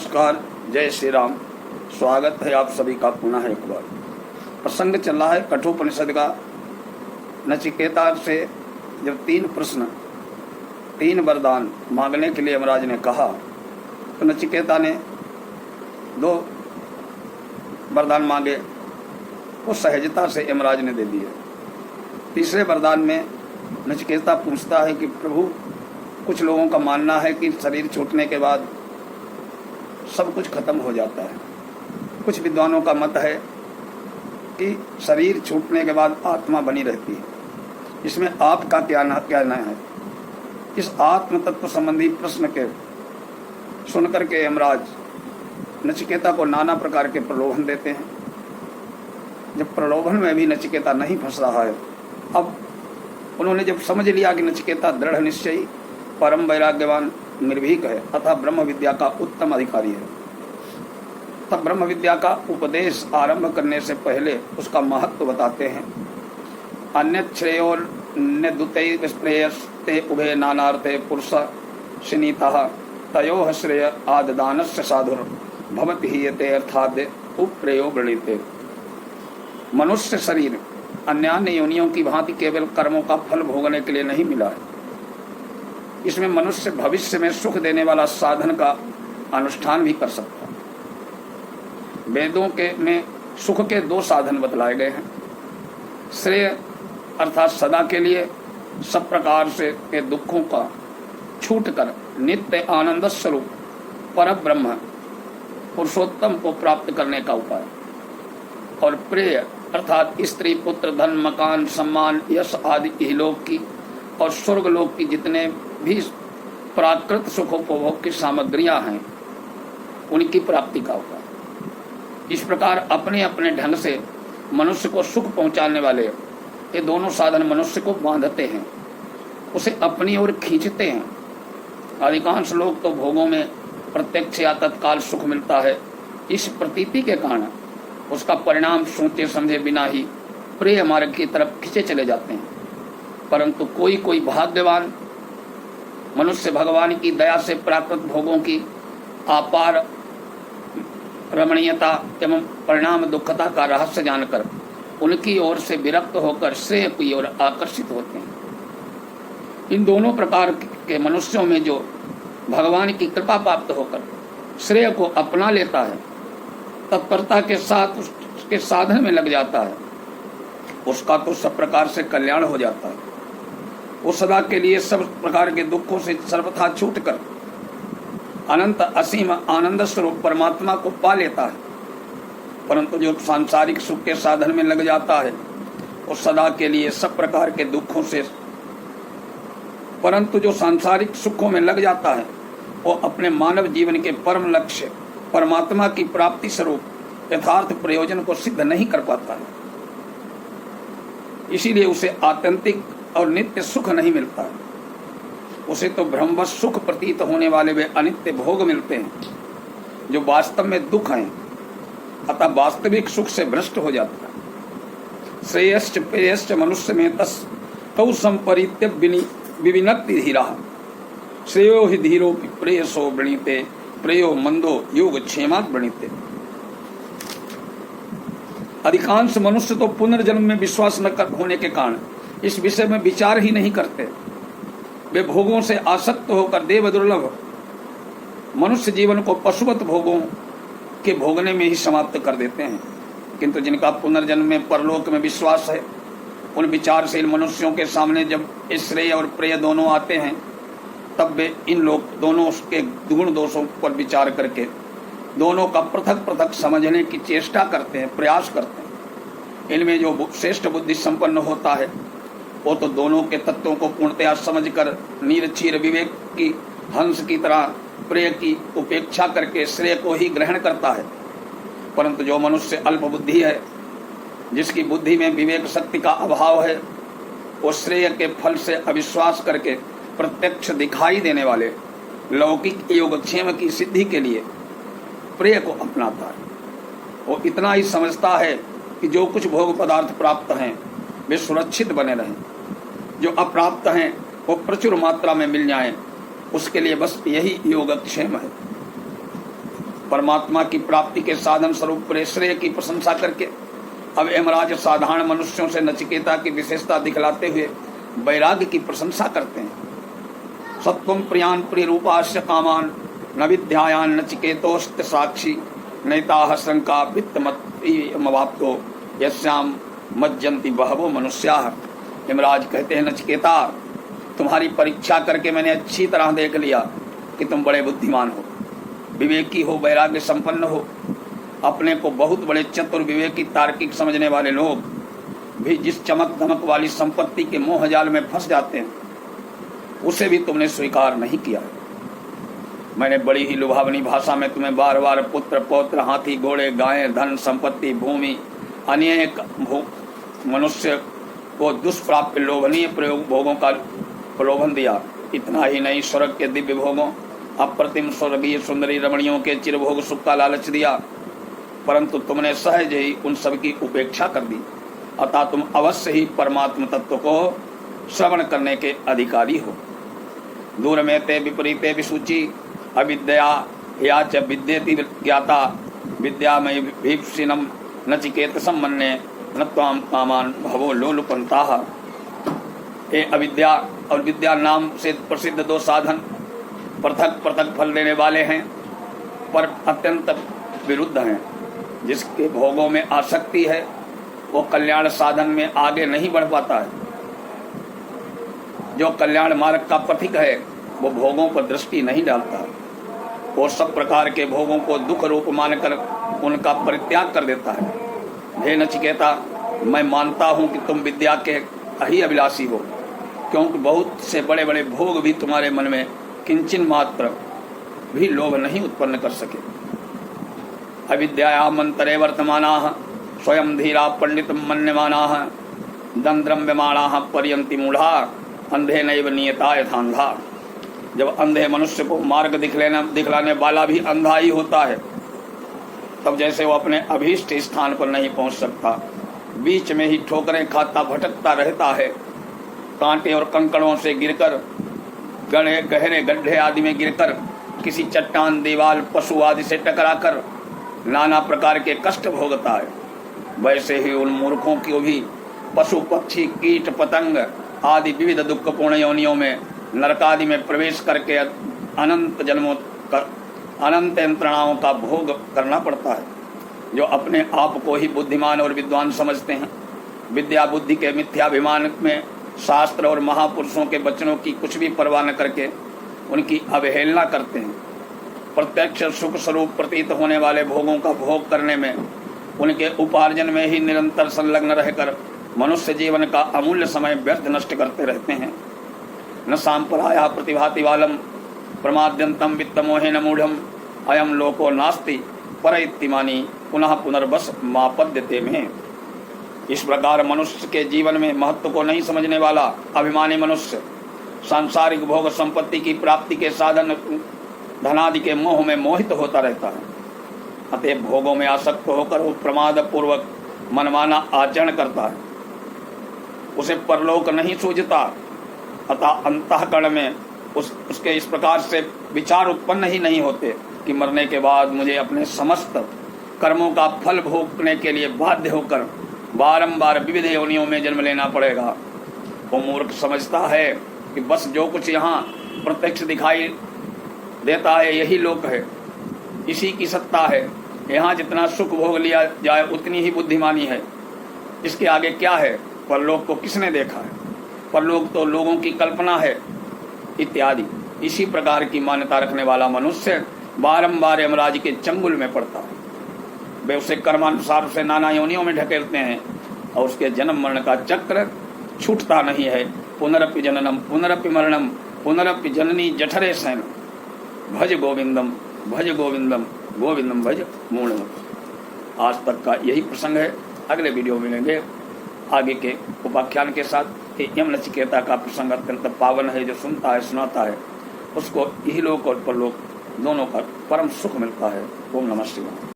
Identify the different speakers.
Speaker 1: नमस्कार, जय श्री राम। स्वागत है आप सभी का पुनः एक बार। प्रसंग चल रहा है कठोपनिषद का। नचिकेता से जब 3 प्रश्न 3 वरदान मांगने के लिए यमराज ने कहा तो नचिकेता ने 2 वरदान मांगे, वो सहजता से यमराज ने दे दिए। तीसरे वरदान में नचिकेता पूछता है कि प्रभु, कुछ लोगों का मानना है कि शरीर छूटने के बाद सब कुछ खत्म हो जाता है। कुछ विद्वानों का मत है कि शरीर छूटने के बाद आत्मा बनी रहती है। इसमें आपका क्या कहना है? इस आत्म तत्व संबंधी प्रश्न के सुनकर के यमराज नचिकेता को नाना प्रकार के प्रलोभन देते हैं। जब प्रलोभन में भी नचिकेता नहीं फंस रहा है, अब उन्होंने जब समझ लिया कि नचिकेता दृढ़ निश्चयी, परम वैराग्यवान, निर्भीक है अतः ब्रह्म विद्या का उत्तम अधिकारी है, तब ब्रह्म विद्या का उपदेश आरंभ करने से पहले उसका महत्व बताते हैं। अन्य श्रेयोर निदुते उभे नानार्थे पुरुष शिनीतः तयोः श्रेय आददानस्य साधुर भवति हीयते अर्थात उप्रयो गृणीते। मनुष्य शरीर अन्यान्य योनियों की भांति केवल कर्मों का फल भोगने के लिए नहीं मिला है। इसमें मनुष्य भविष्य में सुख देने वाला साधन का अनुष्ठान भी कर सकता है। वेदों के में सुख के 2 साधन बतलाए गए हैं। श्रेय अर्थात सदा के लिए सब प्रकार से के दुखों का छूटकर नित्य आनंद स्वरूप पर ब्रह्म पुरुषोत्तम को प्राप्त करने का उपाय, और प्रेय अर्थात स्त्री, पुत्र, धन, मकान, सम्मान, यश आदि इहलोक की और स्वर्गलोक की जितने भी प्राकृत सुखोपभोग की सामग्रियां हैं उनकी प्राप्ति का उपाय। इस प्रकार अपने अपने ढंग से मनुष्य को सुख पहुंचाने वाले ये दोनों साधन मनुष्य को बांधते हैं, उसे अपनी ओर खींचते हैं। अधिकांश लोग तो भोगों में प्रत्यक्ष या तत्काल सुख मिलता है, इस प्रतीति के कारण उसका परिणाम सोचे समझे बिना ही प्रिय मार्ग की तरफ खींचे चले जाते हैं। परंतु कोई कोई भाग्यवान मनुष्य भगवान की दया से प्राकृत भोगों की अपार रमणीयता एवं परिणाम दुखता का रहस्य जानकर उनकी ओर से विरक्त होकर श्रेय की ओर आकर्षित होते हैं। इन दोनों प्रकार के मनुष्यों में जो भगवान की कृपा प्राप्त होकर श्रेय को अपना लेता है, तत्परता के साथ उसके साधन में लग जाता है, उसका तो सब प्रकार से कल्याण हो जाता है। वो सदा के लिए सब प्रकार के दुखों से सर्वथा छूटकर अनंत असीम आनंद स्वरूप परमात्मा को पा लेता है। परंतु जो सांसारिक सुख के साधन में लग जाता है वो सदा के लिए सब प्रकार के दुखों से जो सांसारिक सुखों में लग जाता है वो अपने मानव जीवन के परम लक्ष्य परमात्मा की प्राप्ति स्वरूप यथार्थ प्रयोजन को सिद्ध नहीं कर पाता है। इसीलिए उसे आत्यंतिक और नित्य सुख नहीं मिलता है। उसे तो भ्रमवश सुख प्रतीत होने वाले वे अनित्य भोग मिलते हैं जो वास्तव में दुख हैं, अतः वास्तविक सुख से भ्रष्ट हो जाता है। श्रेयश्च प्रेयश्च मनुष्य में तौ संपरीत्य विविनक्ति धीरा श्रेयो हि धीरो प्रेयसो वृणीते प्रेयो मंदो योग क्षेमात् वृणीते। अधिकांश मनुष्य तो पुनर्जन्म में विश्वास न होने के कारण इस विषय में विचार ही नहीं करते। वे भोगों से आसक्त होकर देव दुर्लभ मनुष्य जीवन को पशुवत भोगों के भोगने में ही समाप्त कर देते हैं। किंतु जिनका पुनर्जन्म में परलोक में विश्वास है, उन विचारशील मनुष्यों के सामने जब श्रेय और प्रेय दोनों आते हैं, तब वे इन लोग दोनों के गुण दोषों पर विचार करके दोनों का पृथक पृथक समझने की चेष्टा करते हैं, प्रयास करते हैं। इनमें जो श्रेष्ठ बुद्धि संपन्न होता है वो तो दोनों के तत्वों को पूर्णतया समझकर नीरक्षीर विवेक की हंस की तरह प्रेय की उपेक्षा करके श्रेय को ही ग्रहण करता है। परंतु जो मनुष्य अल्प बुद्धि है, जिसकी बुद्धि में विवेक शक्ति का अभाव है, वो श्रेय के फल से अविश्वास करके प्रत्यक्ष दिखाई देने वाले लौकिक योगक्षेम की सिद्धि के लिए प्रेय को अपनाता है। वो इतना ही समझता है कि जो कुछ भोग पदार्थ प्राप्त हैं वे सुरक्षित बने रहें, जो अप्राप्त हैं वो प्रचुर मात्रा में मिल जाएं, उसके लिए बस यही योगक्षेम है। परमात्मा की प्राप्ति के साधन स्वरूप प्रेश्रय की प्रशंसा करके अब यमराज साधारण मनुष्यों से नचिकेता की विशेषता दिखलाते हुए वैराग्य की प्रशंसा करते हैं। सत्वं प्रियान प्रिय रूपाश्य कामान न विद्यायान नचिकेतोस्त साक्षी नैताह शंका वित्तमवाप्तो यस्याम मज्जंती बहवो मनुष्याः। यमराज कहते हैं, नचिकेता, तुम्हारी परीक्षा करके मैंने अच्छी तरह देख लिया कि तुम बड़े बुद्धिमान हो, विवेकी हो, वैराग्य संपन्न हो। अपने को बहुत बड़े चतुर, विवेकी, तार्किक समझने वाले लोग भी जिस चमक धमक वाली संपत्ति के मोह जाल में फंस जाते हैं, उसे भी तुमने स्वीकार नहीं किया। मैंने बड़ी ही लुभावनी भाषा में तुम्हें बार बार पुत्र, पौत्र, हाथी, घोड़े, गायें, धन, संपत्ति, भूमि, अनेक मनुष्य को दुष्प्राप्य लोभनीय भोगों का प्रलोभन दिया। इतना ही नहीं, स्वर्ग के दिव्य भोगों, अप्रतिम स्वर्गीय सुंदरी रमणियों के चिरभोग सुख का लालच दिया, परंतु तुमने सहज ही उन सब की उपेक्षा कर दी। अतः तुम अवश्य ही परमात्म तत्व को श्रवण करने के अधिकारी हो। दूर में ते विपरीते विसूचि अविद्या या च विद्येति ज्ञाता विद्यामय भीप्सिनम नचिकेत सम्मन्ये न त्वाम कामान भवो लोलुपन्ताः। ये अविद्या और विद्या नाम से प्रसिद्ध दो साधन पृथक पृथक फल देने वाले हैं, पर अत्यंत विरुद्ध हैं। जिसके भोगों में आसक्ति है वो कल्याण साधन में आगे नहीं बढ़ पाता है। जो कल्याण मार्ग का पथिक है वो भोगों पर दृष्टि नहीं डालता, वो सब प्रकार के भोगों को दुख रूप मानकर उनका परित्याग कर देता है। हे नचिकेता, मैं मानता हूँ कि तुम विद्या के ही अभिलाषी हो, क्योंकि बहुत से बड़े बड़े भोग भी तुम्हारे मन में किंचन मात्र भी लोभ नहीं उत्पन्न कर सके। अविद्यायाम् अंतरे वर्तमानाः स्वयं धीरा पंडित मन्यमानाः दंद्रम्यमाणाः पर्यन्ति मूढ़ा अंधे नैव नियता यथांधा। जब अंधे मनुष्य को मार्ग दिखलाने वाला भी अंधा ही होता है, तब जैसे वो अपने अभीष्ट स्थान पर नहीं पहुंच सकता, बीच में ही ठोकरें खाता भटकता रहता है, कांटे और कंकड़ों से गिरकर, गहरे गड्ढे आदि में गिरकर, किसी चट्टान, दीवाल, पशु आदि से टकराकर नाना प्रकार के कष्ट भोगता है, वैसे ही उन मूर्खों को भी पशु, पक्षी, कीट, पतंग आदि विविध दुखपूर्ण योनियों में, नरकादि में प्रवेश करके अनंत जन्मों का, अनंत यंत्रणाओं का भोग करना पड़ता है। जो अपने आप को ही बुद्धिमान और विद्वान समझते हैं, विद्या बुद्धि के मिथ्याभिमान में शास्त्र और महापुरुषों के वचनों की कुछ भी परवाह न करके उनकी अवहेलना करते हैं। प्रत्यक्ष सुख स्वरूप प्रतीत होने वाले भोगों का भोग करने में, उनके उपार्जन में ही निरंतर संलग्न रहकर मनुष्य जीवन का अमूल्य समय व्यर्थ नष्ट करते रहते हैं। न सांपराया प्रतिभाति वालम प्रमाद्यंतम वित्तमोहेन मूढ़म अयम लोको नास्ति पर इत्तिमानी पुनः पुनर्वस मापद्यते में। इस प्रकार मनुष्य के जीवन में महत्व को नहीं समझने वाला अभिमानी मनुष्य सांसारिक भोग संपत्ति की प्राप्ति के साधन धनादि के मोह में मोहित होता रहता है। अतः भोगों में आसक्त होकर वो प्रमाद पूर्वक मनमाना आचरण करता है, उसे परलोक नहीं सूझता। अतः अंतःकरण में उसके इस प्रकार से विचार उत्पन्न ही नहीं होते कि मरने के बाद मुझे अपने समस्त कर्मों का फल भोगने के लिए बाध्य होकर बारंबार विविध योनियों में जन्म लेना पड़ेगा। वो मूर्ख समझता है कि बस जो कुछ यहाँ प्रत्यक्ष दिखाई देता है यही लोक है, इसी की सत्ता है, यहाँ जितना सुख भोग लिया जाए उतनी ही बुद्धिमानी है, इसके आगे क्या है, परलोक को किसने देखा है, परलोक तो लोगों की कल्पना है इत्यादि। इसी प्रकार की मान्यता रखने वाला मनुष्य बारंबार यमराज के चंगुल में पड़ता है। वे उसे कर्मानुसार उसे नाना योनियों में ढकेलते हैं और उसके जन्म मरण का चक्र छूटता नहीं है। पुनरपि जननम पुनरपि मरणम पुनरपि जननी जठरे सैन भज गोविंदम गोविंदम भज मूढ़। आज तक का यही प्रसंग है। अगले वीडियो में मिलेंगे आगे के उपाख्यान के साथ। यम नचिकेता का प्रसंग अत्यंत पावन है, जो सुनता है सुनाता है उसको इहलोक और परलोक दोनों का परम सुख मिलता है। ओम नमः शिवाय।